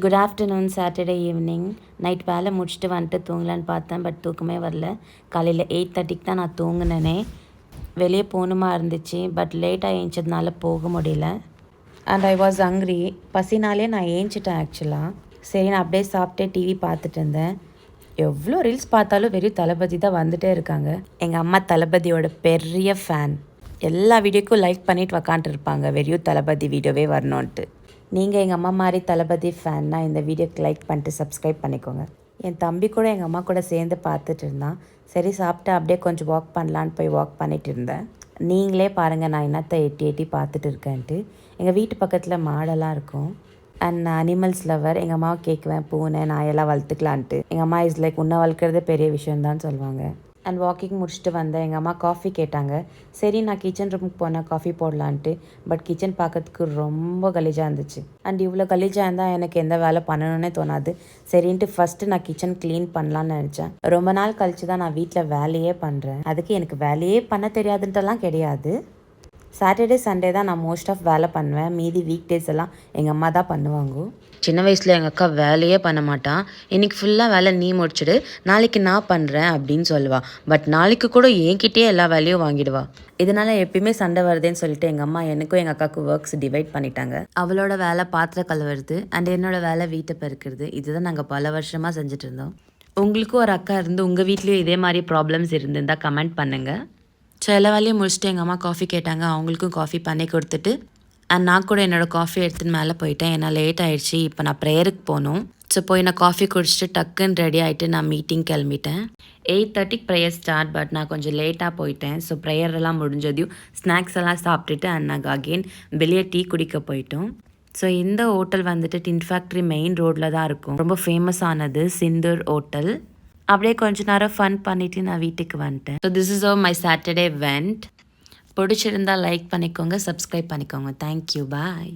Good afternoon. Saturday evening night வேலை முடிச்சுட்டு வந்துட்டு தூங்கலான்னு பார்த்தேன். பட் தூக்கமே வரல. காலையில் 8:30க்கு தான் நான் தூங்கினேனே. வெளியே போகணுமா இருந்துச்சு. பட் லேட்டாக ஏஞ்சதுனால போக முடியல. And I was hungry. பசினாலே நான் ஏஞ்சிட்டேன் ஆக்சுவலாக. சரி, நான் அப்படியே சாப்பிட்டே டிவி பார்த்துட்டு இருந்தேன். எவ்வளோ ரீல்ஸ் பார்த்தாலும் வெறும் தளபதி தான் வந்துகிட்டே இருக்காங்க. எங்கள் அம்மா தளபதியோட பெரிய ஃபேன். எல்லா வீடியோக்கும் லைக் பண்ணிவிட்டு உக்காண்ட்டு வெறியும் தளபதி வீடியோவே வரணுன்ட்டு. நீங்கள் எங்கள் அம்மா மாதிரி தளபதி ஃபேன்னா இந்த வீடியோக்கு லைக் பண்ணிட்டு சப்ஸ்கிரைப் பண்ணிக்கோங்க. என் தம்பி கூட எங்கள் அம்மா கூட சேர்ந்து பார்த்துட்டு இருந்தான். சரி, சாப்பிட்டு அப்படியே கொஞ்சம் வாக் பண்ணலான்னு போய் வாக் பண்ணிகிட்டு இருந்தேன். நீங்களே பாருங்கள் நான் என்னத்தை எட்டி எட்டி பார்த்துட்டு இருக்கேன்ட்டு. எங்கள் வீட்டு பக்கத்தில் மாடெல்லாம் இருக்கும். அண்ட் நான் அனிமல்ஸ் லவர். எங்கள் அம்மாவை கேட்குவேன், பூனை நாயெல்லாம் வளர்த்துக்கலான்ட்டு. எங்கள் அம்மா இஸ் லைக் உன்னை வளர்க்குறதே பெரிய விஷயம்தான் சொல்லுவாங்க. அண்ட் வாக்கிங் முடிச்சுட்டு வந்தேன். எங்கள் அம்மா காஃபி கேட்டாங்க. சரி, நான் கிச்சன் ரூமுக்கு போனேன் காஃபி போடலான்ட்டு. பட் கிச்சன் பார்க்கறதுக்கு ரொம்ப கலீஜாக இருந்துச்சு. அண்ட் இவ்வளோ கலீஜாக இருந்தால் எனக்கு எந்த வேலை பண்ணணுன்னே தோணாது. சரின்ட்டு ஃபஸ்ட்டு நான் கிச்சன் க்ளீன் பண்ணலான்னு நினச்சேன். ரொம்ப நாள் கழிச்சு தான் நான் வீட்டில் வேலையே பண்ணுறேன். அதுக்கு எனக்கு வேலையே பண்ண தெரியாதுன்ட்டுலாம் கிடையாது. சாட்டர்டே சண்டே தான் நான் மோஸ்ட் ஆஃப் வேலை பண்ணுவேன். மீதி வீக் டேஸ் எல்லாம் எங்கள் அம்மா தான் பண்ணுவாங்க. சின்ன வயசில் எங்கள் அக்கா வேலையே பண்ண மாட்டான். இன்றைக்கி ஃபுல்லாக வேலை நீ முடிச்சுடு, நாளைக்கு நான் பண்ணுறேன் அப்படின்னு சொல்லுவாள். பட் நாளைக்கு கூட என்கிட்டயே எல்லா வேலையும் வாங்கிடுவா. இதனால் எப்பயுமே சண்டை வருதுன்னு சொல்லிட்டு எங்கள் அம்மா எனக்கும் எங்கள் அக்காவுக்கும் ஒர்க்ஸ் டிவைட் பண்ணிட்டாங்க. அவளோட வேலை பாத்திரம் கழுவுறது அண்ட் என்னோடய வேலை வீட்டை பெருக்கிறது. இதுதான் நாங்கள் பல வருஷமாக செஞ்சுட்டு இருந்தோம். உங்களுக்கும் ஒரு அக்கா இருந்து உங்கள் வீட்லேயும் இதே மாதிரி ப்ராப்ளம்ஸ் இருந்திருந்தால் கமெண்ட் பண்ணுங்கள். ஸோ எல்லா வேலையும் முடிச்சுட்டு எங்கள் அம்மா காஃபி கேட்டாங்க. அவங்களுக்கும் காஃபி பண்ணி கொடுத்துட்டு அண்ட் நான் கூட என்னோடய காஃபி எடுத்துன்னு மேலே போயிட்டேன். ஏன்னா லேட் ஆகிடுச்சு. இப்போ நான் ப்ரேயருக்கு போகணும். ஸோ போய் நான் காஃபி குடிச்சிட்டு டக்குன்னு ரெடி ஆகிட்டு நான் மீட்டிங் கிளம்பிட்டேன். 8:30க்கு ப்ரேயர் ஸ்டார்ட். பட் நான் கொஞ்சம் லேட்டாக போயிட்டேன். ஸோ ப்ரேயரெல்லாம் முடிஞ்சதையும் ஸ்நாக்ஸ் எல்லாம் சாப்பிட்டுட்டு அண்ட் நாங்கள் அகெயின் வெளியே டீ குடிக்க போயிட்டோம். ஸோ இந்த ஹோட்டல் வந்துட்டு டின் ஃபேக்ட்ரி மெயின் ரோட்டில் தான் இருக்கும். ரொம்ப ஃபேமஸானது சிந்தூர் ஹோட்டல். அப்படியே கொஞ்ச நேரம் ஃபன் பண்ணிவிட்டு நான் வீட்டுக்கு வந்துட்டேன். So this is all my Saturday went. பிடிச்சிருந்தால் லைக் பண்ணிக்கோங்க, சப்ஸ்கிரைப் பண்ணிக்கோங்க. தேங்க்யூ, பாய்.